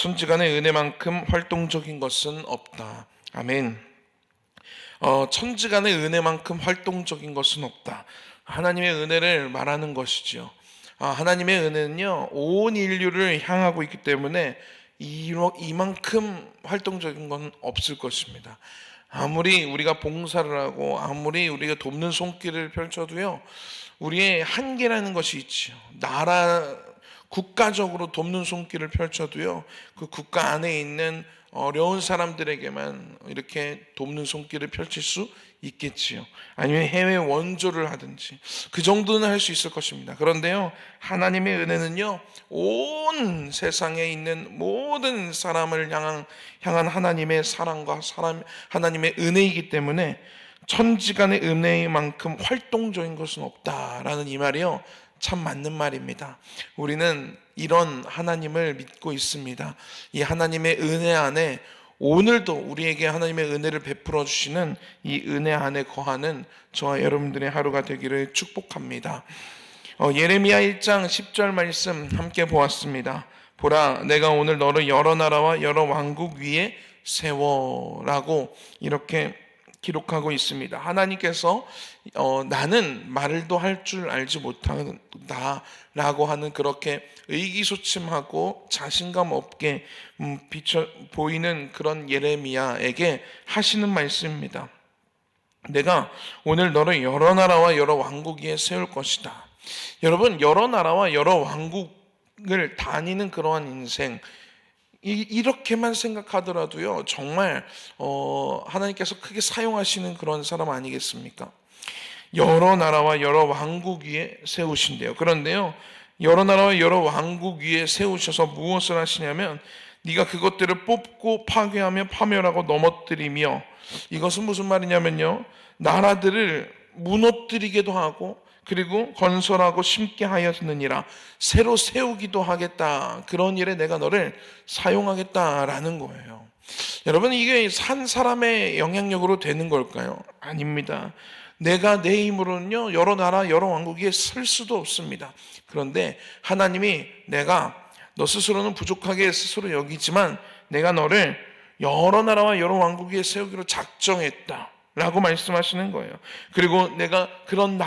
천지간의 은혜만큼 활동적인 것은 없다. 아멘. 천지간의 은혜만큼 활동적인 것은 없다. 하나님의 은혜를 말하는 것이지요. 하나님의 은혜는요, 온 인류를 향하고 있기 때문에 이만큼 활동적인 건 없을 것입니다. 아무리 우리가 봉사를 하고 아무리 우리가 돕는 손길을 펼쳐도요, 우리의 한계라는 것이 있지요. 국가적으로 돕는 손길을 펼쳐도요, 그 국가 안에 있는 어려운 사람들에게만 이렇게 돕는 손길을 펼칠 수 있겠지요. 아니면 해외 원조를 하든지 그 정도는 할 수 있을 것입니다. 그런데요, 하나님의 은혜는요, 온 세상에 있는 모든 사람을 향한 하나님의 사랑과 하나님의 은혜이기 때문에 천지간의 은혜만큼 활동적인 것은 없다라는 이 말이요, 참 맞는 말입니다. 우리는 이런 하나님을 믿고 있습니다. 이 하나님의 은혜 안에 오늘도 우리에게 하나님의 은혜를 베풀어 주시는 이 은혜 안에 거하는 저와 여러분들의 하루가 되기를 축복합니다. 예레미야 1장 10절 말씀 함께 보았습니다. 보라, 내가 오늘 너를 여러 나라와 여러 왕국 위에 세워라고 이렇게 기록하고 있습니다. 하나님께서 나는 말도 할 줄 알지 못한다 라고 하는, 그렇게 의기소침하고 자신감 없게 보이는 그런 예레미야에게 하시는 말씀입니다. 내가 오늘 너를 여러 나라와 여러 왕국 위에 세울 것이다. 여러분, 여러 나라와 여러 왕국을 다니는 그러한 인생, 이렇게만 생각하더라도요, 정말 하나님께서 크게 사용하시는 그런 사람 아니겠습니까? 여러 나라와 여러 왕국 위에 세우신대요. 그런데요, 여러 나라와 여러 왕국 위에 세우셔서 무엇을 하시냐면, 네가 그것들을 뽑고 파괴하며 파멸하고 넘어뜨리며, 이것은 무슨 말이냐면요, 나라들을 무너뜨리기도 하고 그리고 건설하고 심게 하였느니라, 새로 세우기도 하겠다. 그런 일에 내가 너를 사용하겠다라는 거예요. 여러분, 이게 한 사람의 영향력으로 되는 걸까요? 아닙니다. 내가 내 힘으로는요, 여러 나라 여러 왕국 위에 설 수도 없습니다. 그런데 하나님이, 내가 너 스스로는 부족하게 스스로 여기지만 내가 너를 여러 나라와 여러 왕국 위에 세우기로 작정했다 라고 말씀하시는 거예요. 그리고 내가 그런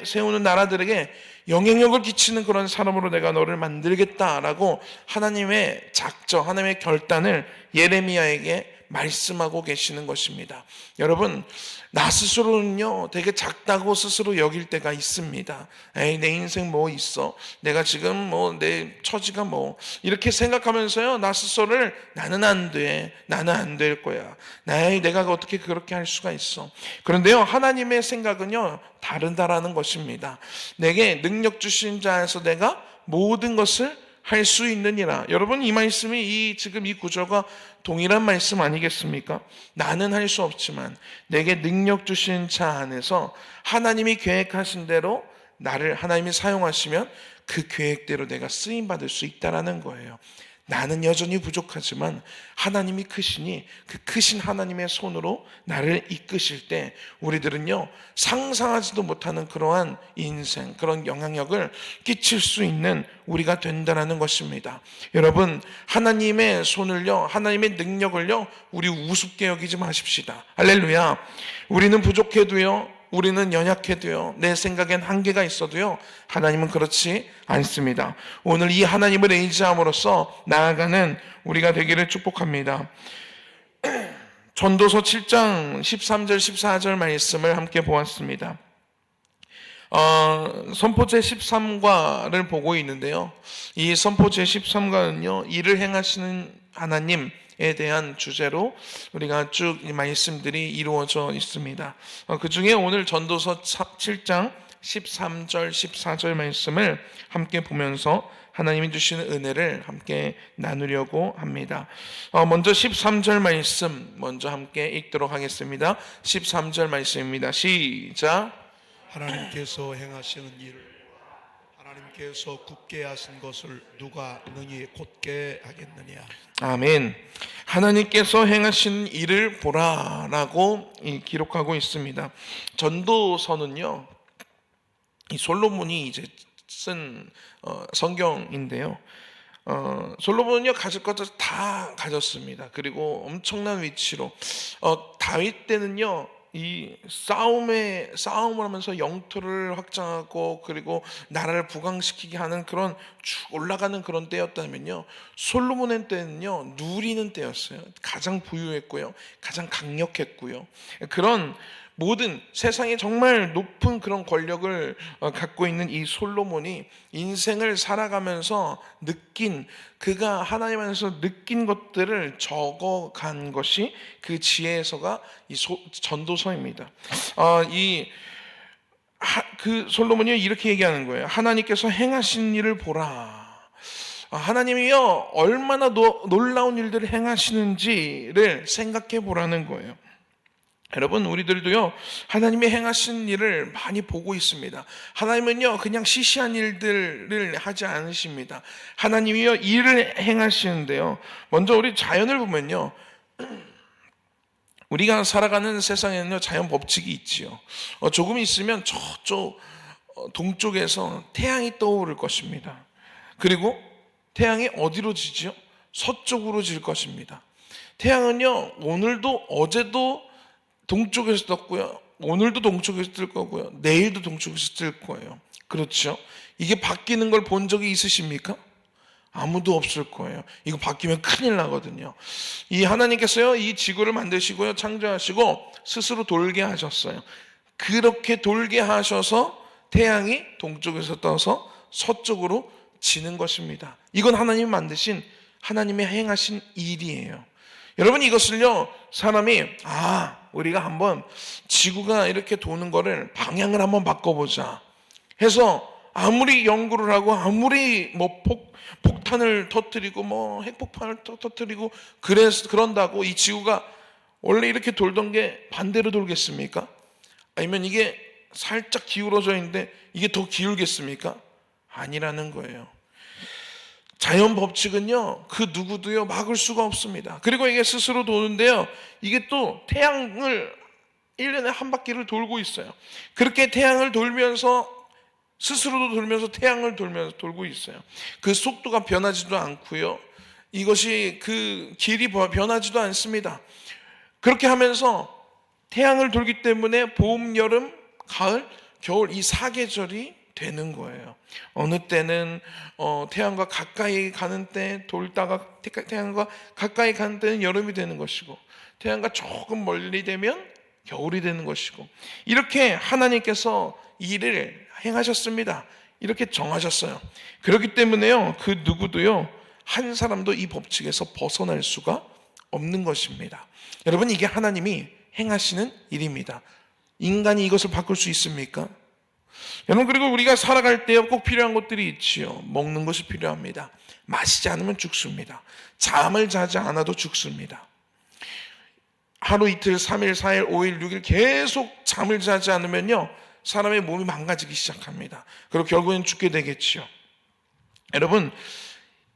세우는 나라들에게 영향력을 끼치는 그런 사람으로 내가 너를 만들겠다라고 하나님의 작정, 하나님의 결단을 예레미야에게 말씀하고 계시는 것입니다. 여러분, 나 스스로는요, 되게 작다고 스스로 여길 때가 있습니다. 에이, 내 인생 뭐 있어? 내가 지금 내 처지가 이렇게 생각하면서요, 나 스스로를 나는 안 돼. 나는 안 될 거야. 내가 어떻게 그렇게 할 수가 있어? 그런데요, 하나님의 생각은요, 다르다라는 것입니다. 내게 능력 주신 자에서 내가 모든 것을 할 수 있느니라. 여러분, 이 말씀이 지금 이 구절과 동일한 말씀 아니겠습니까? 나는 할 수 없지만 내게 능력 주신 자 안에서 하나님이 계획하신 대로 나를 하나님이 사용하시면 그 계획대로 내가 쓰임 받을 수 있다라는 거예요. 나는 여전히 부족하지만 하나님이 크시니 그 크신 하나님의 손으로 나를 이끄실 때 우리들은요, 상상하지도 못하는 그러한 인생, 그런 영향력을 끼칠 수 있는 우리가 된다는 것입니다. 여러분, 하나님의 손을요, 하나님의 능력을요, 우리 우습게 여기지 마십시다. 할렐루야. 우리는 부족해도요, 우리는 연약해도요, 내 생각엔 한계가 있어도요, 하나님은 그렇지 않습니다. 오늘 이 하나님을 의지함으로써 나아가는 우리가 되기를 축복합니다. 전도서 7장 13절 14절 말씀을 함께 보았습니다. 선포제 13과를 보고 있는데요, 이 선포제 13과는요, 일을 행하시는 하나님 에 대한 주제로 우리가 쭉 이 말씀들이 이루어져 있습니다. 그 중에 오늘 전도서 7장 13절 14절 말씀을 함께 보면서 하나님이 주시는 은혜를 함께 나누려고 합니다. 먼저 13절 말씀 먼저 함께 읽도록 하겠습니다. 13절 말씀입니다. 시작. 하나님께서 행하시는 일을, 하나님께서 굳게 하신 것을 누가 능히 곧게 하겠느냐. 아멘. 하나님께서 행하신 일을 보라라고 기록하고 있습니다. 전도서는요, 이 솔로몬이 이제 쓴 성경인데요, 솔로몬은요 가질 것을 다 가졌습니다. 그리고 엄청난 위치로 다윗 때는요 이 싸움을 하면서 영토를 확장하고 그리고 나라를 부강시키게 하는 그런 쭉 올라가는 그런 때였다면요, 솔로몬의 때는요 누리는 때였어요. 가장 부유했고요, 가장 강력했고요. 그런 모든 세상에 정말 높은 그런 권력을 갖고 있는 이 솔로몬이 인생을 살아가면서 그가 하나님 안에서 느낀 것들을 적어간 것이 그 지혜서가 이 전도서입니다. 그 솔로몬이 이렇게 얘기하는 거예요. 하나님께서 행하신 일을 보라. 하나님이요 얼마나 놀라운 일들을 행하시는지를 생각해 보라는 거예요. 여러분, 우리들도요 하나님이 행하신 일을 많이 보고 있습니다. 하나님은요 그냥 시시한 일들을 하지 않으십니다. 하나님이요 일을 행하시는데요, 먼저 우리 자연을 보면요, 우리가 살아가는 세상에는요 자연 법칙이 있지요. 조금 있으면 저쪽 동쪽에서 태양이 떠오를 것입니다. 그리고 태양이 어디로 지지요? 서쪽으로 질 것입니다. 태양은요 오늘도 어제도 동쪽에서 떴고요, 오늘도 동쪽에서 뜰 거고요, 내일도 동쪽에서 뜰 거예요. 그렇죠? 이게 바뀌는 걸 본 적이 있으십니까? 아무도 없을 거예요. 이거 바뀌면 큰일 나거든요. 이 하나님께서요 이 지구를 만드시고요 창조하시고 스스로 돌게 하셨어요. 그렇게 돌게 하셔서 태양이 동쪽에서 떠서 서쪽으로 지는 것입니다. 이건 하나님이 만드신, 하나님이 행하신 일이에요. 여러분, 이것을요 사람이 우리가 한번 지구가 이렇게 도는 거를 방향을 한번 바꿔보자 해서 아무리 연구를 하고 아무리 뭐 폭탄을 터뜨리고 뭐 핵폭탄을 터뜨리고 그런다고 이 지구가 원래 이렇게 돌던 게 반대로 돌겠습니까? 아니면 이게 살짝 기울어져 있는데 이게 더 기울겠습니까? 아니라는 거예요. 자연 법칙은요 그 누구도요 막을 수가 없습니다. 그리고 이게 스스로 도는데요, 이게 또 태양을 1년에 한 바퀴를 돌고 있어요. 그렇게 태양을 돌면서 스스로도 돌면서 태양을 돌고 있어요. 그 속도가 변하지도 않고요, 이것이 그 길이 변하지도 않습니다. 그렇게 하면서 태양을 돌기 때문에 봄, 여름, 가을, 겨울 이 4계절이 되는 거예요. 어느 때는 태양과 가까이 가는 때 돌다가 태양과 가까이 가는 때는 여름이 되는 것이고, 태양과 조금 멀리 되면 겨울이 되는 것이고, 이렇게 하나님께서 일을 행하셨습니다. 이렇게 정하셨어요. 그렇기 때문에요 그 누구도요 한 사람도 이 법칙에서 벗어날 수가 없는 것입니다. 여러분, 이게 하나님이 행하시는 일입니다. 인간이 이것을 바꿀 수 있습니까? 여러분, 그리고 우리가 살아갈 때 꼭 필요한 것들이 있지요. 먹는 것이 필요합니다. 마시지 않으면 죽습니다. 잠을 자지 않아도 죽습니다. 하루 이틀 3일 4일 5일 6일 계속 잠을 자지 않으면요 사람의 몸이 망가지기 시작합니다. 그리고 결국엔 죽게 되겠지요. 여러분,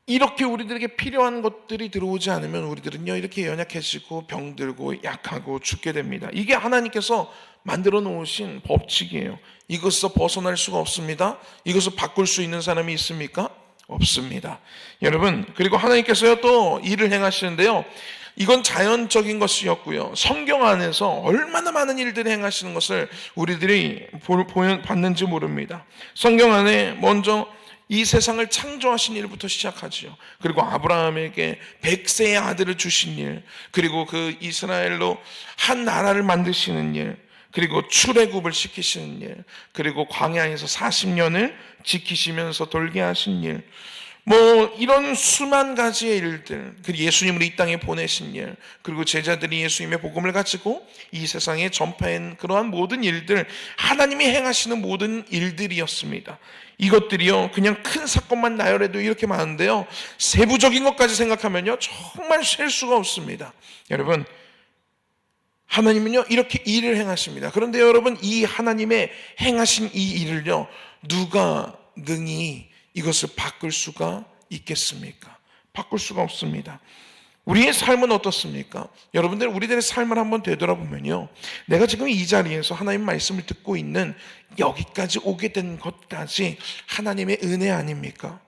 이렇게 우리들에게 필요한 것들이 들어오지 않으면 우리들은요 이렇게 연약해지고 병들고 약하고 죽게 됩니다. 이게 하나님께서 만들어 놓으신 법칙이에요. 이것에서 벗어날 수가 없습니다. 이것을 바꿀 수 있는 사람이 있습니까? 없습니다. 여러분, 그리고 하나님께서요 또 일을 행하시는데요, 이건 자연적인 것이었고요, 성경 안에서 얼마나 많은 일들을 행하시는 것을 우리들이 봤는지 모릅니다. 성경 안에 먼저 이 세상을 창조하신 일부터 시작하지요. 그리고 아브라함에게 100세의 아들을 주신 일, 그리고 그 이스라엘로 한 나라를 만드시는 일, 그리고 출애굽을 시키시는 일, 그리고 광야에서 40년을 지키시면서 돌게 하신 일, 이런 수만 가지의 일들, 그리고 예수님을 이 땅에 보내신 일, 그리고 제자들이 예수님의 복음을 가지고 이 세상에 전파한 그러한 모든 일들, 하나님이 행하시는 모든 일들이었습니다. 이것들이요 그냥 큰 사건만 나열해도 이렇게 많은데요, 세부적인 것까지 생각하면요 정말 셀 수가 없습니다. 여러분, 하나님은요 이렇게 일을 행하십니다. 그런데 여러분, 이 하나님의 행하신 이 일을요 누가 능히 이것을 바꿀 수가 있겠습니까? 바꿀 수가 없습니다. 우리의 삶은 어떻습니까? 여러분들, 우리들의 삶을 한번 되돌아보면요, 내가 지금 이 자리에서 하나님 말씀을 듣고 있는 여기까지 오게 된 것까지 하나님의 은혜 아닙니까?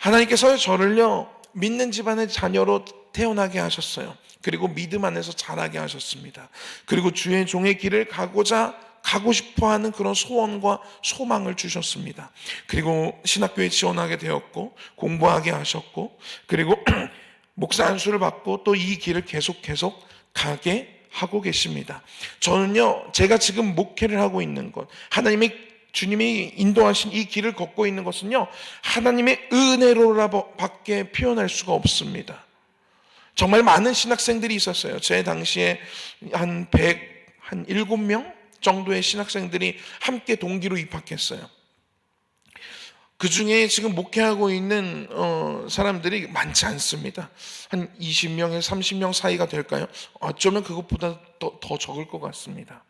하나님께서 저를요 믿는 집안의 자녀로 태어나게 하셨어요. 그리고 믿음 안에서 자라게 하셨습니다. 그리고 주의 종의 길을 가고 싶어하는 그런 소원과 소망을 주셨습니다. 그리고 신학교에 지원하게 되었고 공부하게 하셨고, 그리고 목사 안수를 받고 또 이 길을 계속 가게 하고 계십니다. 저는요 제가 지금 목회를 하고 있는 것, 주님이 인도하신 이 길을 걷고 있는 것은요 하나님의 은혜로밖에 표현할 수가 없습니다. 정말 많은 신학생들이 있었어요. 제 당시에 한 7명 정도의 신학생들이 함께 동기로 입학했어요. 그 중에 지금 목회하고 있는 사람들이 많지 않습니다. 한 20명에서 30명 사이가 될까요? 어쩌면 그것보다 더 적을 것 같습니다.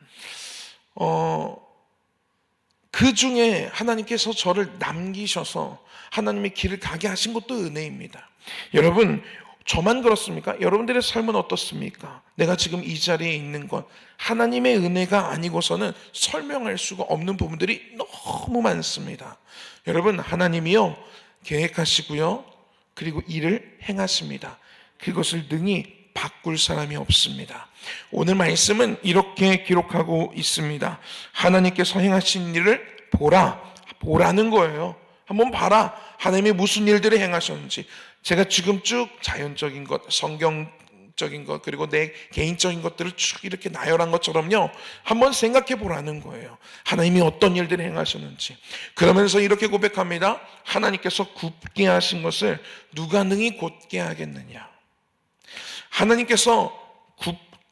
그 중에 하나님께서 저를 남기셔서 하나님의 길을 가게 하신 것도 은혜입니다. 여러분, 저만 그렇습니까? 여러분들의 삶은 어떻습니까? 내가 지금 이 자리에 있는 건 하나님의 은혜가 아니고서는 설명할 수가 없는 부분들이 너무 많습니다. 여러분, 하나님이요 계획하시고요 그리고 일을 행하십니다. 그것을 능히 바꿀 사람이 없습니다. 오늘 말씀은 이렇게 기록하고 있습니다. 하나님께서 행하신 일을 보라는 거예요. 한번 봐라. 하나님이 무슨 일들을 행하셨는지. 제가 지금 쭉 자연적인 것, 성경적인 것, 그리고 내 개인적인 것들을 쭉 이렇게 나열한 것처럼요 한번 생각해 보라는 거예요. 하나님이 어떤 일들을 행하셨는지. 그러면서 이렇게 고백합니다. 하나님께서 굽게 하신 것을 누가 능히 곧게 하겠느냐. 하나님께서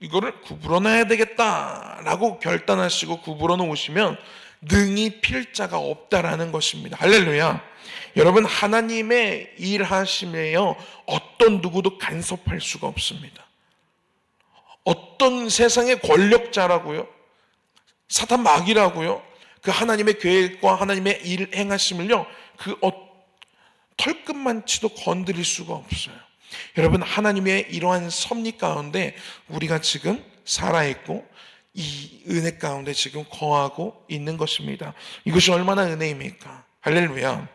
이거를 구부러 놔야 되겠다라고 결단하시고 구부러 놓으시면 능히 필 자가 없다라는 것입니다. 할렐루야. 여러분, 하나님의 일하심에요 어떤 누구도 간섭할 수가 없습니다. 어떤 세상의 권력자라고요, 사탄 마귀라고요, 그 하나님의 계획과 하나님의 일 행하심을요 털끝만치도 건드릴 수가 없어요. 여러분, 하나님의 이러한 섭리 가운데 우리가 지금 살아있고 이 은혜 가운데 지금 거하고 있는 것입니다. 이것이 얼마나 은혜입니까? 할렐루야.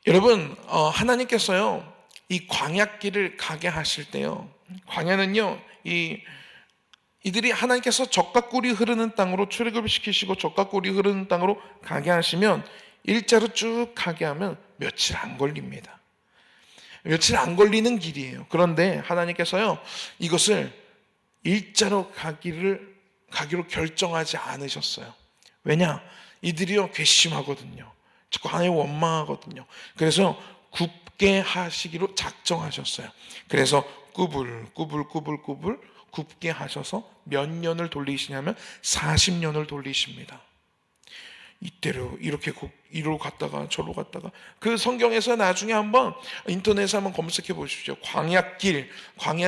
여러분, 하나님께서요 이 광야길을 가게 하실 때요, 광야는요 이들이 하나님께서 젖과 꿀이 흐르는 땅으로 출애굽을 시키시고 젖과 꿀이 흐르는 땅으로 가게 하시면 일자로 쭉 가게 하면 며칠 안 걸립니다. 며칠 안 걸리는 길이에요. 그런데 하나님께서요 이것을 일자로 가기로 결정하지 않으셨어요. 왜냐? 이들이요 괘씸하거든요. 자꾸 하나님 원망하거든요. 그래서 굽게 하시기로 작정하셨어요. 그래서 꾸불 굽게 하셔서 몇 년을 돌리시냐면 40년을 돌리십니다. 이때로 이렇게 이로 갔다가 저로 갔다가, 그 성경에서 나중에 한번 인터넷에 한번 검색해 보십시오. 광야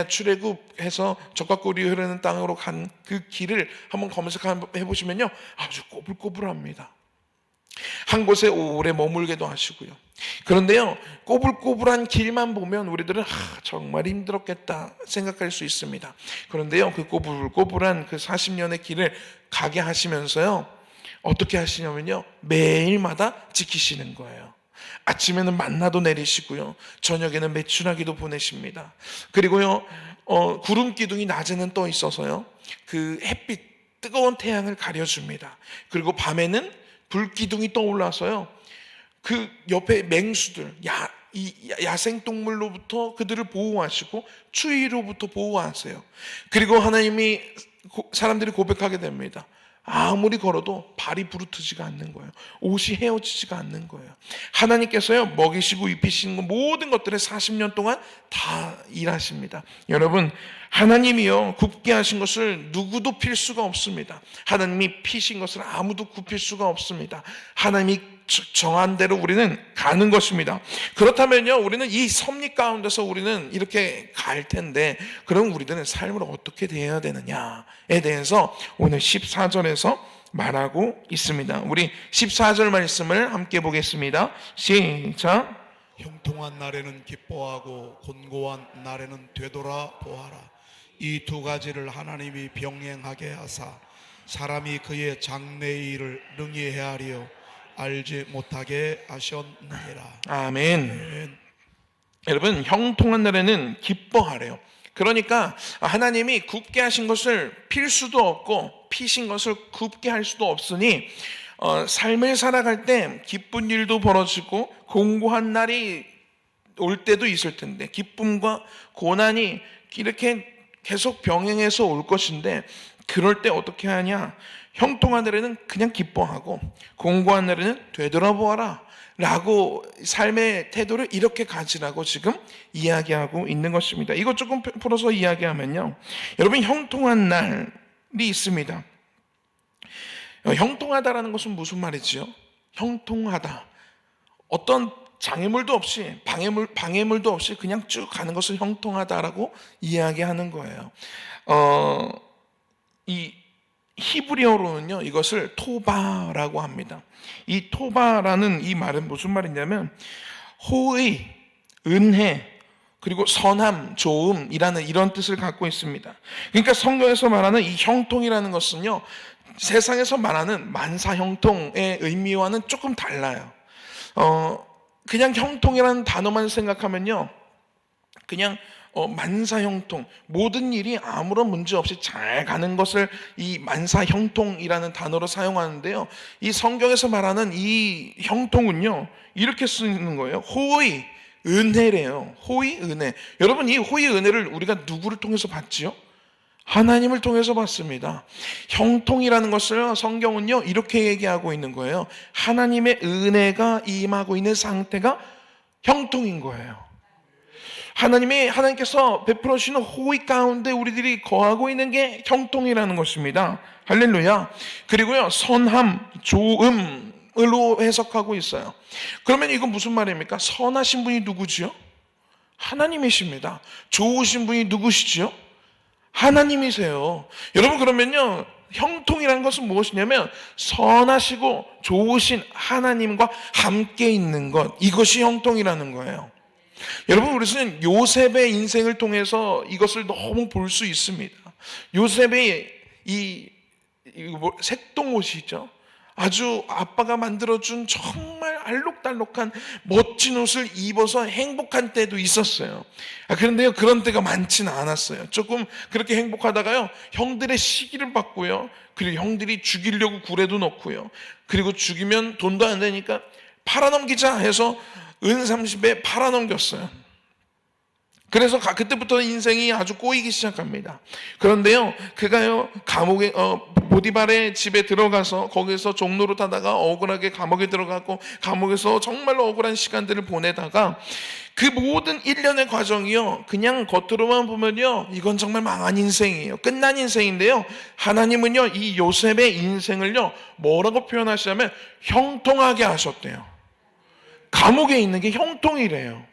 출애굽해서 젖과 꿀이 흐르는 땅으로 간 그 길을 한번 검색해 보시면요 아주 꼬불꼬불합니다. 한 곳에 오래 머물게도 하시고요. 그런데요 꼬불꼬불한 길만 보면 우리들은 정말 힘들었겠다 생각할 수 있습니다. 그런데요 그 꼬불꼬불한 그 40년의 길을 가게 하시면서요 어떻게 하시냐면요 매일마다 지키시는 거예요. 아침에는 만나도 내리시고요 저녁에는 메추라기도 보내십니다. 그리고요 구름 기둥이 낮에는 떠 있어서요 그 뜨거운 태양을 가려줍니다. 그리고 밤에는 불 기둥이 떠올라서요 그 옆에 맹수들, 야생동물로부터 그들을 보호하시고 추위로부터 보호하세요. 그리고 사람들이 고백하게 됩니다. 아무리 걸어도 발이 부르트지가 않는 거예요. 옷이 헤어지지가 않는 거예요. 하나님께서요 먹이시고 입히시는 모든 것들을 40년 동안 다 일하십니다. 여러분, 하나님이요 굽게 하신 것을 누구도 필 수가 없습니다. 하나님이 피신 것을 아무도 굽힐 수가 없습니다. 하나님이 정한 대로 우리는 가는 것입니다. 그렇다면요 우리는 이 섭리 가운데서 우리는 이렇게 갈 텐데, 그럼 우리들은 삶을 어떻게 대해야 되느냐에 대해서 오늘 14절에서 말하고 있습니다. 우리 14절 말씀을 함께 보겠습니다. 시작. 형통한 날에는 기뻐하고 곤고한 날에는 되돌아 보아라. 이 두 가지를 하나님이 병행하게 하사 사람이 그의 장래의 일을 능히 헤아리어 알지 못하게 하셨느니라. 아멘. 여러분, 형통한 날에는 기뻐하래요. 그러니까 하나님이 굽게 하신 것을 필 수도 없고 피신 것을 굽게 할 수도 없으니 삶을 살아갈 때 기쁜 일도 벌어지고 공고한 날이 올 때도 있을 텐데, 기쁨과 고난이 이렇게 계속 병행해서 올 것인데, 그럴 때 어떻게 하냐? 형통한 날에는 그냥 기뻐하고 공고한 날에는 되돌아보아라 라고 삶의 태도를 이렇게 가지라고 지금 이야기하고 있는 것입니다. 이것 조금 풀어서 이야기하면요, 여러분, 형통한 날이 있습니다. 형통하다라는 것은 무슨 말이지요? 형통하다, 어떤 장애물도 없이 방해물도 없이 그냥 쭉 가는 것을 형통하다라고 이야기하는 거예요. 이 히브리어로는요, 이것을 토바라고 합니다. 이 토바라는 이 말은 무슨 말이냐면 호의, 은혜, 그리고 선함, 좋음이라는 이런 뜻을 갖고 있습니다. 그러니까 성경에서 말하는 이 형통이라는 것은요, 세상에서 말하는 만사형통의 의미와는 조금 달라요. 그냥 형통이라는 단어만 생각하면요, 그냥 만사형통, 모든 일이 아무런 문제 없이 잘 가는 것을 이 만사형통이라는 단어로 사용하는데요, 이 성경에서 말하는 이 형통은요, 이렇게 쓰는 거예요. 호의, 은혜래요. 호의, 은혜. 여러분, 이 호의, 은혜를 우리가 누구를 통해서 받지요? 하나님을 통해서 받습니다. 형통이라는 것을 성경은요, 이렇게 얘기하고 있는 거예요. 하나님의 은혜가 임하고 있는 상태가 형통인 거예요. 하나님께서 베풀어 주시는 호의 가운데 우리들이 거하고 있는 게 형통이라는 것입니다. 할렐루야. 그리고요, 선함, 좋음으로 해석하고 있어요. 그러면 이건 무슨 말입니까? 선하신 분이 누구지요? 하나님이십니다. 좋으신 분이 누구시지요? 하나님이세요. 여러분, 그러면요, 형통이라는 것은 무엇이냐면 선하시고 좋으신 하나님과 함께 있는 것, 이것이 형통이라는 거예요. 여러분, 우리는 요셉의 인생을 통해서 이것을 너무 볼 수 있습니다. 요셉의 색동옷이죠. 아주 아빠가 만들어준 정말 알록달록한 멋진 옷을 입어서 행복한 때도 있었어요. 그런데요, 그런 때가 많지는 않았어요. 조금 그렇게 행복하다가요, 형들의 시기를 받고요, 그리고 형들이 죽이려고 굴에도 넣고요, 그리고 죽이면 돈도 안 되니까 팔아넘기자 해서 은 30에 팔아넘겼어요. 그래서 그때부터 인생이 아주 꼬이기 시작합니다. 그런데요, 그가요, 감옥에 보디발의 집에 들어가서 거기서 종로로 타다가 억울하게 감옥에 들어가고, 감옥에서 정말로 억울한 시간들을 보내다가 그 모든 일련의 과정이요, 그냥 겉으로만 보면요, 이건 정말 망한 인생이에요. 끝난 인생인데요, 하나님은요, 이 요셉의 인생을요, 뭐라고 표현하시냐면 형통하게 하셨대요. 감옥에 있는 게 형통이래요.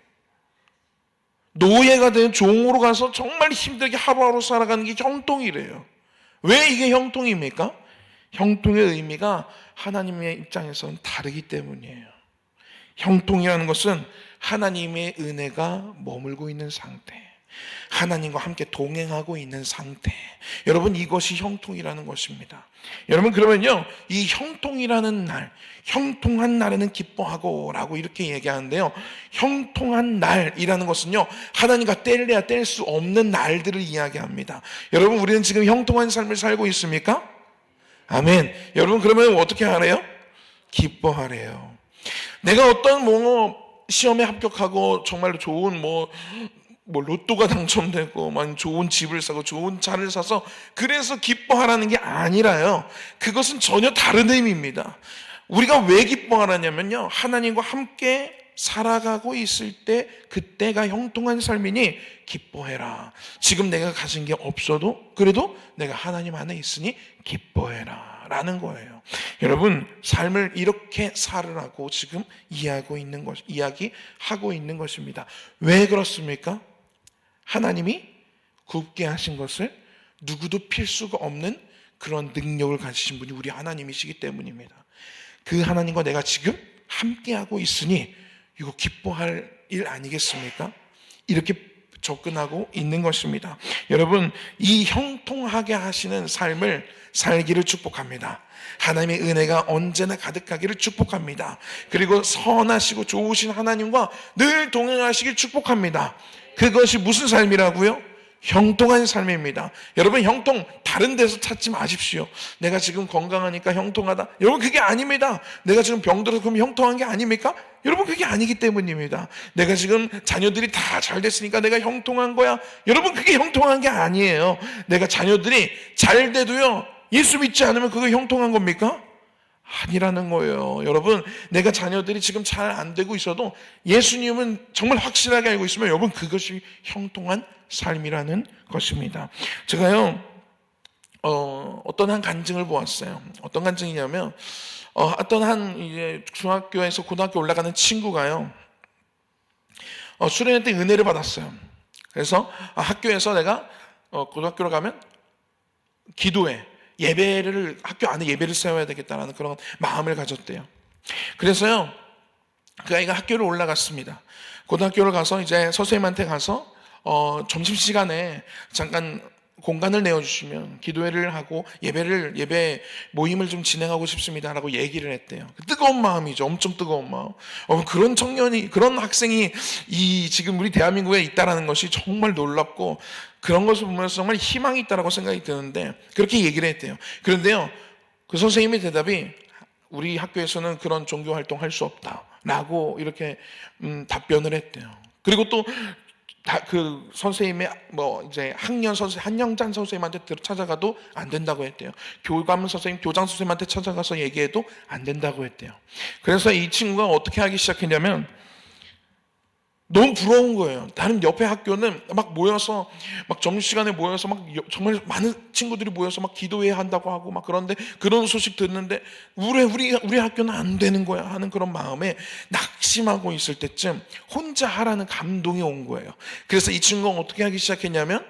노예가 된 종으로 가서 정말 힘들게 하루하루 살아가는 게 형통이래요. 왜 이게 형통입니까? 형통의 의미가 하나님의 입장에서는 다르기 때문이에요. 형통이라는 것은 하나님의 은혜가 머물고 있는 상태, 하나님과 함께 동행하고 있는 상태, 여러분, 이것이 형통이라는 것입니다. 여러분, 그러면요, 이 형통이라는 날, 형통한 날에는 기뻐하고 라고 이렇게 얘기하는데요, 형통한 날이라는 것은요, 하나님과 뗄래야 뗄 수 없는 날들을 이야기합니다. 여러분, 우리는 지금 형통한 삶을 살고 있습니까? 아멘. 여러분, 그러면 어떻게 하래요? 기뻐하래요. 내가 어떤 시험에 합격하고 정말로 좋은 로또가 당첨되고 좋은 집을 사고 좋은 차를 사서 그래서 기뻐하라는 게 아니라요, 그것은 전혀 다른 의미입니다. 우리가 왜 기뻐하라냐면요, 하나님과 함께 살아가고 있을 때 그때가 형통한 삶이니 기뻐해라. 지금 내가 가진 게 없어도 그래도 내가 하나님 안에 있으니 기뻐해라 라는 거예요. 여러분, 삶을 이렇게 살으라고 지금 이야기하고 있는 것입니다. 왜 그렇습니까? 하나님이 굽게 하신 것을 누구도 필 수가 없는 그런 능력을 가지신 분이 우리 하나님이시기 때문입니다. 그 하나님과 내가 지금 함께하고 있으니 이거 기뻐할 일 아니겠습니까? 이렇게 접근하고 있는 것입니다. 여러분, 이 형통하게 하시는 삶을 살기를 축복합니다. 하나님의 은혜가 언제나 가득하기를 축복합니다. 그리고 선하시고 좋으신 하나님과 늘 동행하시길 축복합니다. 그것이 무슨 삶이라고요? 형통한 삶입니다. 여러분, 형통 다른 데서 찾지 마십시오. 내가 지금 건강하니까 형통하다. 여러분, 그게 아닙니다. 내가 지금 병들어서 그럼 형통한 게 아닙니까? 여러분, 그게 아니기 때문입니다. 내가 지금 자녀들이 다 잘 됐으니까 내가 형통한 거야. 여러분, 그게 형통한 게 아니에요. 내가 자녀들이 잘 돼도요, 예수 믿지 않으면 그거 형통한 겁니까? 아니라는 거예요. 여러분, 내가 자녀들이 지금 잘 안 되고 있어도 예수님은 정말 확실하게 알고 있으면 여러분, 그것이 형통한 삶이라는 것입니다. 제가요, 어떤 한 간증을 보았어요. 어떤 간증이냐면, 어떤 한 이제 중학교에서 고등학교 올라가는 친구가요, 수련회 때 은혜를 받았어요. 그래서 학교에서 내가 고등학교로 가면 기도회, 예배를, 학교 안에 예배를 세워야 되겠다라는 그런 마음을 가졌대요. 그래서요, 그 아이가 학교를 올라갔습니다. 고등학교를 가서 이제 선생님한테 가서 점심시간에 잠깐 공간을 내어주시면 기도회를 하고 예배 모임을 좀 진행하고 싶습니다라고 얘기를 했대요. 뜨거운 마음이죠. 엄청 뜨거운 마음. 그런 청년이, 그런 학생이 지금 우리 대한민국에 있다라는 것이 정말 놀랍고, 그런 것을 보면서 정말 희망이 있다라고 생각이 드는데, 그렇게 얘기를 했대요. 그런데요, 그 선생님의 대답이, 우리 학교에서는 그런 종교 활동 할 수 없다라고 이렇게 답변을 했대요. 그리고 또 그 선생님의 이제 한영찬 선생님한테 찾아가도 안 된다고 했대요. 교감 선생님, 교장 선생님한테 찾아가서 얘기해도 안 된다고 했대요. 그래서 이 친구가 어떻게 하기 시작했냐면, 너무 부러운 거예요. 다른 옆에 학교는 막 모여서, 막 점심시간에 모여서 막 정말 많은 친구들이 모여서 막 기도회 한다고 하고 막, 그런데 그런 소식 듣는데 우리 학교는 안 되는 거야 하는 그런 마음에 낙심하고 있을 때쯤 혼자 하라는 감동이 온 거예요. 그래서 이 친구가 어떻게 하기 시작했냐면,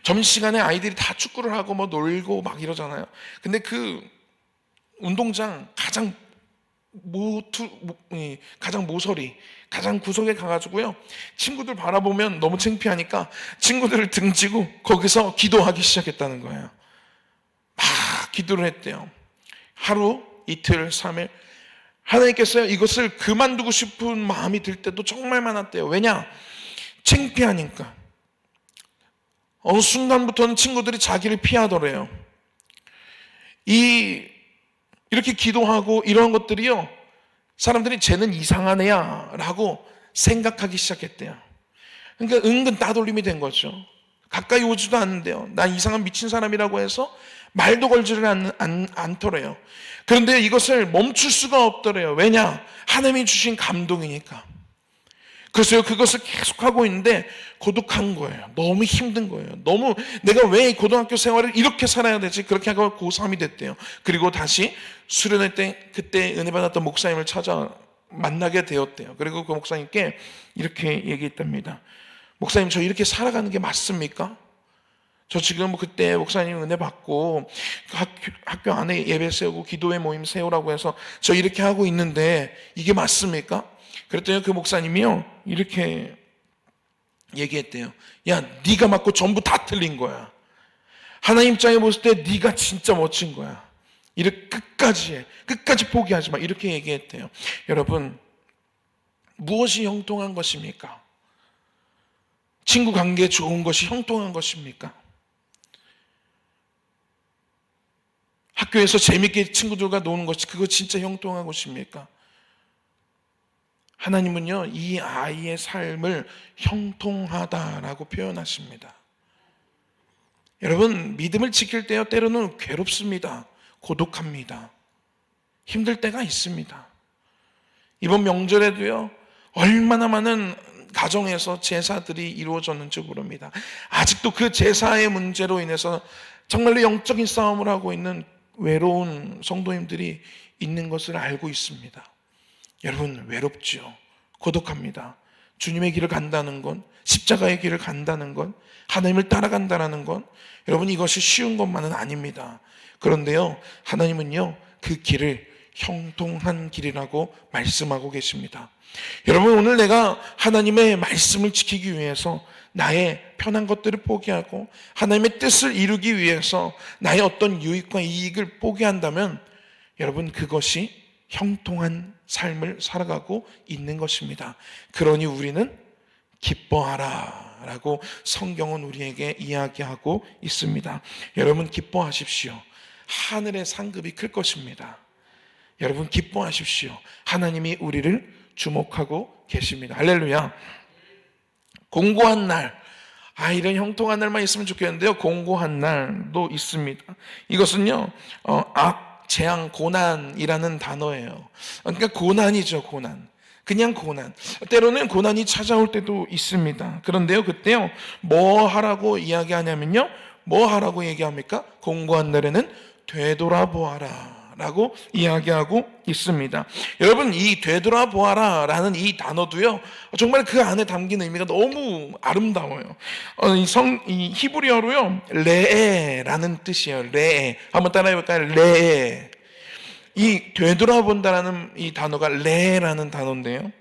점심시간에 아이들이 다 축구를 하고 뭐 놀고 막 이러잖아요. 근데 그 운동장 가장 모서리, 가장 구석에 가가지고요, 친구들 바라보면 너무 창피하니까 친구들을 등지고 거기서 기도하기 시작했다는 거예요. 막 기도를 했대요. 하루, 이틀, 3일. 하나님께서요, 이것을 그만두고 싶은 마음이 들 때도 정말 많았대요. 왜냐? 창피하니까. 어느 순간부터는 친구들이 자기를 피하더래요. 이렇게 기도하고 이런 것들이요, 사람들이 쟤는 이상한 애야 라고 생각하기 시작했대요. 그러니까 은근 따돌림이 된 거죠. 가까이 오지도 않는데요, 난 이상한 미친 사람이라고 해서 말도 걸지를 않더래요. 그런데 이것을 멈출 수가 없더래요. 왜냐? 하나님이 주신 감동이니까. 그래서 그것을 계속하고 있는데 고독한 거예요. 너무 힘든 거예요. 너무 내가 왜 고등학교 생활을 이렇게 살아야 되지? 그렇게 하고 고3이 됐대요. 그리고 다시 수련회 때 그때 은혜 받았던 목사님을 찾아 만나게 되었대요. 그리고 그 목사님께 이렇게 얘기했답니다. 목사님, 저 이렇게 살아가는 게 맞습니까? 저 지금 그때 목사님 은혜 받고 학교 안에 예배 세우고 기도회 모임 세우라고 해서 저 이렇게 하고 있는데 이게 맞습니까? 그랬더니 그 목사님이요, 이렇게 얘기했대요. 야, 네가 맞고 전부 다 틀린 거야. 하나님 입장에 봤을 때 네가 진짜 멋진 거야. 이렇게 끝까지 해. 끝까지 포기하지 마. 이렇게 얘기했대요. 여러분, 무엇이 형통한 것입니까? 친구 관계 좋은 것이 형통한 것입니까? 학교에서 재밌게 친구들과 노는 것이 그거 진짜 형통한 것입니까? 하나님은요, 이 아이의 삶을 형통하다라고 표현하십니다. 여러분, 믿음을 지킬 때요, 때로는 괴롭습니다. 고독합니다. 힘들 때가 있습니다. 이번 명절에도요, 얼마나 많은 가정에서 제사들이 이루어졌는지 모릅니다. 아직도 그 제사의 문제로 인해서 정말로 영적인 싸움을 하고 있는 외로운 성도님들이 있는 것을 알고 있습니다. 여러분, 외롭지요. 고독합니다. 주님의 길을 간다는 건, 십자가의 길을 간다는 건, 하나님을 따라간다는 건, 여러분, 이것이 쉬운 것만은 아닙니다. 그런데요, 하나님은요, 그 길을 형통한 길이라고 말씀하고 계십니다. 여러분, 오늘 내가 하나님의 말씀을 지키기 위해서 나의 편한 것들을 포기하고 하나님의 뜻을 이루기 위해서 나의 어떤 유익과 이익을 포기한다면 여러분, 그것이 형통한 삶을 살아가고 있는 것입니다. 그러니 우리는 기뻐하라 라고 성경은 우리에게 이야기하고 있습니다. 여러분, 기뻐하십시오. 하늘의 상급이 클 것입니다. 여러분, 기뻐하십시오. 하나님이 우리를 주목하고 계십니다. 할렐루야. 공고한 날, 이런 형통한 날만 있으면 좋겠는데요, 공고한 날도 있습니다. 이것은요, 재앙, 고난이라는 단어예요. 그러니까 고난이죠, 고난. 그냥 고난. 때로는 고난이 찾아올 때도 있습니다. 그런데요, 그때요, 뭐 하라고 이야기하냐면요, 뭐 하라고 얘기합니까? 공고한 날에는 되돌아보아라 라고 이야기하고 있습니다. 여러분, 이 되돌아보아라 라는 이 단어도요, 정말 그 안에 담긴 의미가 너무 아름다워요. 이 히브리어로요, 레에라는 뜻이에요. 레에. 한번 따라해볼까요? 레에. 이 되돌아본다라는 이 단어가 레라는 단어인데요,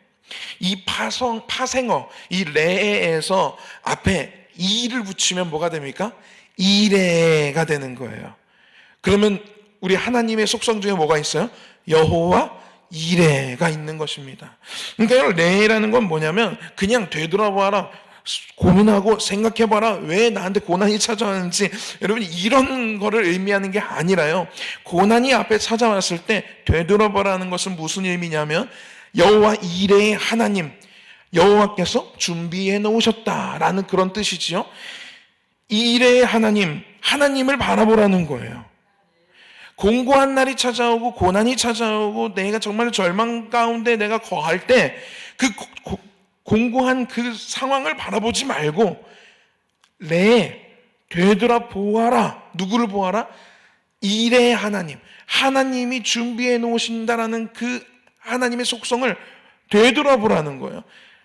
이 파생어, 이 레에에서 앞에 이를 붙이면 뭐가 됩니까? 이레가 되는 거예요. 그러면 우리 하나님의 속성 중에 뭐가 있어요? 여호와 이레가 있는 것입니다. 그러니까 레라는 건 뭐냐면 그냥 되돌아봐라, 고민하고 생각해봐라, 왜 나한테 고난이 찾아왔는지. 여러분, 이런 거를 의미하는 게 아니라요, 고난이 앞에 찾아왔을 때 되돌아보라는 것은 무슨 의미냐면 여호와 이레의 하나님, 여호와께서 준비해 놓으셨다라는 그런 뜻이지요. 이레의 하나님, 하나님을 바라보라는 거예요. 공고한 날이 찾아오고 고난이 찾아오고 내가 정말 절망 가운데 내가 거할 때 그 공고한 그 상황을 바라보지 말고 되돌아보아라. 누구를 보아라? 이레의 하나님, 하나님이 준비해 놓으신다라는 그 하나님의 속성을 되돌아보라는 거예요.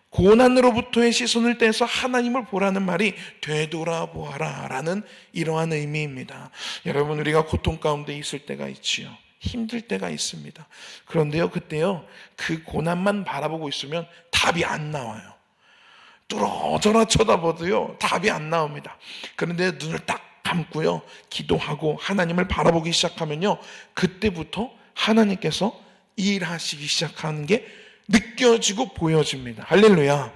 고난으로부터의 시선을 떼서 하나님을 보라는 말이 되돌아보아라 라는 이러한 의미입니다. 여러분, 우리가 고통 가운데 있을 때가 있지요. 힘들 때가 있습니다. 그런데요, 그때요, 그 고난만 바라보고 있으면 답이 안 나와요. 뚫어져라 쳐다봐도요, 답이 안 나옵니다. 그런데 눈을 딱 감고요, 기도하고 하나님을 바라보기 시작하면요, 그때부터 하나님께서 일하시기 시작하는 게 느껴지고 보여집니다. 할렐루야.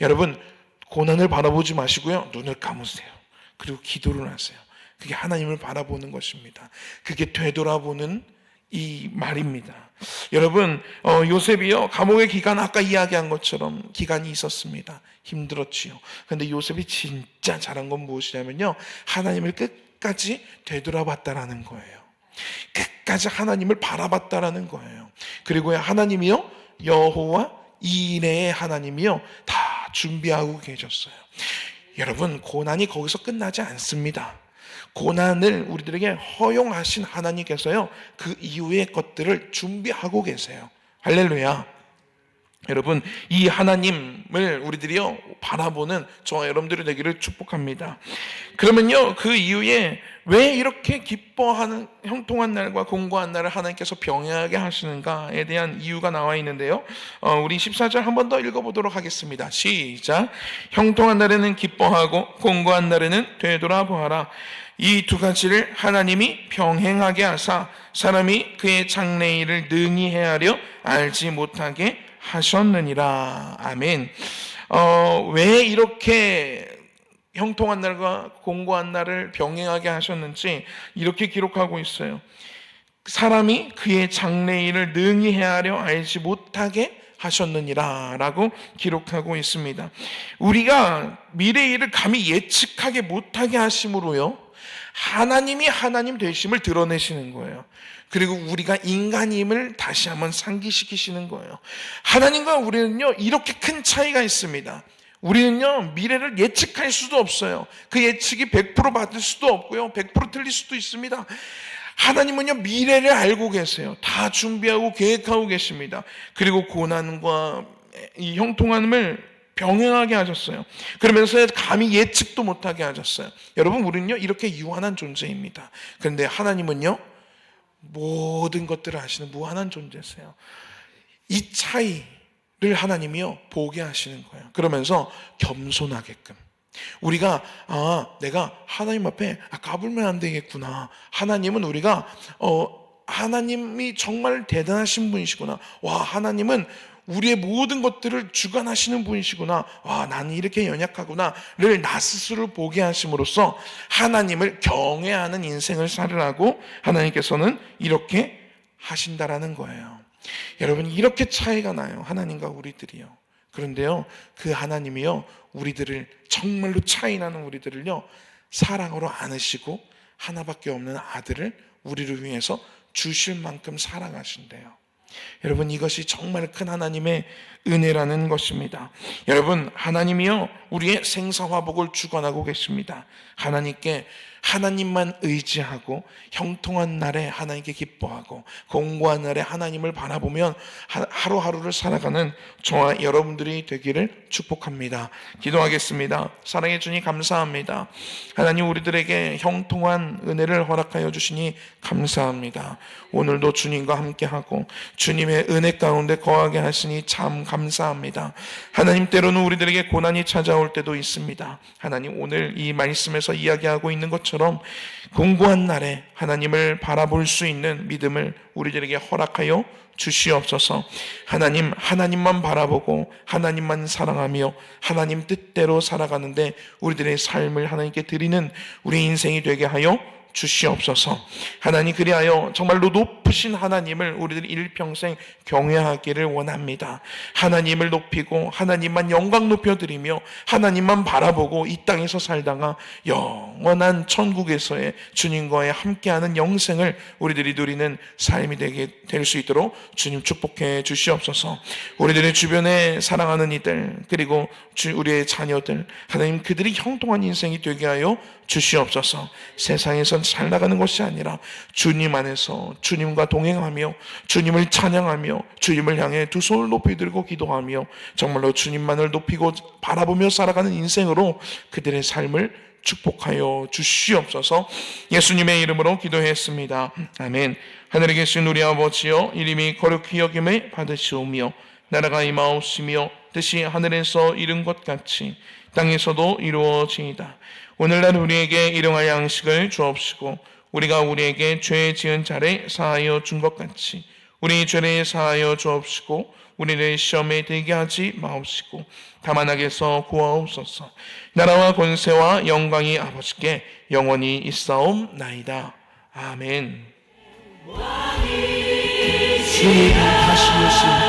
여러분, 고난을 바라보지 마시고요, 눈을 감으세요. 그리고 기도를 하세요. 그게 하나님을 바라보는 것입니다. 그게 되돌아보는 이 말입니다. 여러분, 요셉이요, 감옥의 기간, 아까 이야기한 것처럼 기간이 있었습니다. 힘들었지요. 그런데 요셉이 진짜 잘한 건 무엇이냐면요, 하나님을 끝까지 되돌아봤다라는 거예요. 끝까지 하나님을 바라봤다라는 거예요. 그리고 하나님이요, 여호와 이레의 하나님이요, 다 준비하고 계셨어요. 여러분, 고난이 거기서 끝나지 않습니다. 고난을 우리들에게 허용하신 하나님께서요, 그 이후의 것들을 준비하고 계세요. 할렐루야. 여러분, 이 하나님을 우리들이요 바라보는 저와 여러분들이 되기를 축복합니다. 그러면요, 그 이후에 왜 이렇게 기뻐하는 형통한 날과 공고한 날을 하나님께서 병행하게 하시는가에 대한 이유가 나와 있는데요, 우리 14절 한 번 더 읽어보도록 하겠습니다. 시작. 형통한 날에는 기뻐하고 공고한 날에는 되돌아보아라. 이 두 가지를 하나님이 병행하게 하사 사람이 그의 장래일을 능히 헤아려 알지 못하게 하셨느니라. 아멘. 왜 이렇게 형통한 날과 공고한 날을 병행하게 하셨는지 이렇게 기록하고 있어요. 사람이 그의 장래일을 능히 헤아려 알지 못하게 하셨느니라 라고 기록하고 있습니다. 우리가 미래의 일을 감히 예측하게 못하게 하심으로요, 하나님이 하나님 되심을 드러내시는 거예요. 그리고 우리가 인간임을 다시 한번 상기시키시는 거예요. 하나님과 우리는요, 이렇게 큰 차이가 있습니다. 우리는요, 미래를 예측할 수도 없어요. 그 예측이 100% 맞을 수도 없고요, 100% 틀릴 수도 있습니다. 하나님은요, 미래를 알고 계세요. 다 준비하고 계획하고 계십니다. 그리고 고난과 이 형통함을 병행하게 하셨어요. 그러면서 감히 예측도 못하게 하셨어요. 여러분, 우리는요, 이렇게 유한한 존재입니다. 그런데 하나님은요, 모든 것들을 아시는 무한한 존재세요. 이 차이를 하나님이요 보게 하시는 거예요. 그러면서 겸손하게끔 우리가 내가 하나님 앞에 까불면 안 되겠구나. 하나님은 우리가 하나님이 정말 대단하신 분이시구나. 와, 하나님은 우리의 모든 것들을 주관하시는 분이시구나. 와, 나는 이렇게 연약하구나를 나 스스로 보게 하심으로써 하나님을 경외하는 인생을 살으라고 하나님께서는 이렇게 하신다라는 거예요. 여러분, 이렇게 차이가 나요. 하나님과 우리들이요. 그런데요, 그 하나님이요, 우리들을 정말로 차이나는 우리들을요 사랑으로 안으시고 하나밖에 없는 아들을 우리를 위해서 주실 만큼 사랑하신대요. 여러분, 이것이 정말 큰 하나님의 은혜라는 것입니다. 여러분, 하나님이요 우리의 생사화복을 주관하고 계십니다. 하나님만 의지하고 형통한 날에 하나님께 기뻐하고 공고한 날에 하나님을 바라보면 하루하루를 살아가는 저와 여러분들이 되기를 축복합니다. 기도하겠습니다. 사랑해 주님 감사합니다. 하나님, 우리들에게 형통한 은혜를 허락하여 주시니 감사합니다. 오늘도 주님과 함께하고 주님의 은혜 가운데 거하게 하시니 참 감사합니다. 하나님, 때로는 우리들에게 고난이 찾아올 때도 있습니다. 하나님, 오늘 이 말씀에서 이야기하고 있는 것처럼 공고한 날에 하나님을 바라볼 수 있는 믿음을 우리들에게 허락하여 주시옵소서. 하나님만 바라보고 하나님만 사랑하며 하나님 뜻대로 살아가는데 우리들의 삶을 하나님께 드리는 우리 인생이 되게 하여 주시옵소서. 하나님, 그리하여 정말로 높으신 하나님을 우리들 일평생 경외하기를 원합니다. 하나님을 높이고 하나님만 영광 높여드리며 하나님만 바라보고 이 땅에서 살다가 영원한 천국에서의 주님과의 함께하는 영생을 우리들이 누리는 삶이 되게 될 수 있도록 주님 축복해 주시옵소서. 우리들의 주변에 사랑하는 이들 그리고 우리의 자녀들, 하나님, 그들이 형통한 인생이 되게 하여 주시옵소서. 세상에선 잘 나가는 것이 아니라 주님 안에서 주님과 동행하며 주님을 찬양하며 주님을 향해 두 손을 높이 들고 기도하며 정말로 주님만을 높이고 바라보며 살아가는 인생으로 그들의 삶을 축복하여 주시옵소서. 예수님의 이름으로 기도했습니다. 아멘. 하늘에 계신 우리 아버지여, 이름이 거룩히 여김을 받으시오며 나라가 임하옵시며 뜻이 하늘에서 이룬 것 같이 땅에서도 이루어지이다. 오늘날 우리에게 일용할 양식을 주옵시고 우리가 우리에게 죄 지은 자를 사하여 준 것 같이 우리 죄를 사하여 주옵시고 우리를 시험에 들게 하지 마옵시고 다만 악에서 구하옵소서. 나라와 권세와 영광이 아버지께 영원히 있사옵나이다. 아멘. 주님 다시 오시옵소서.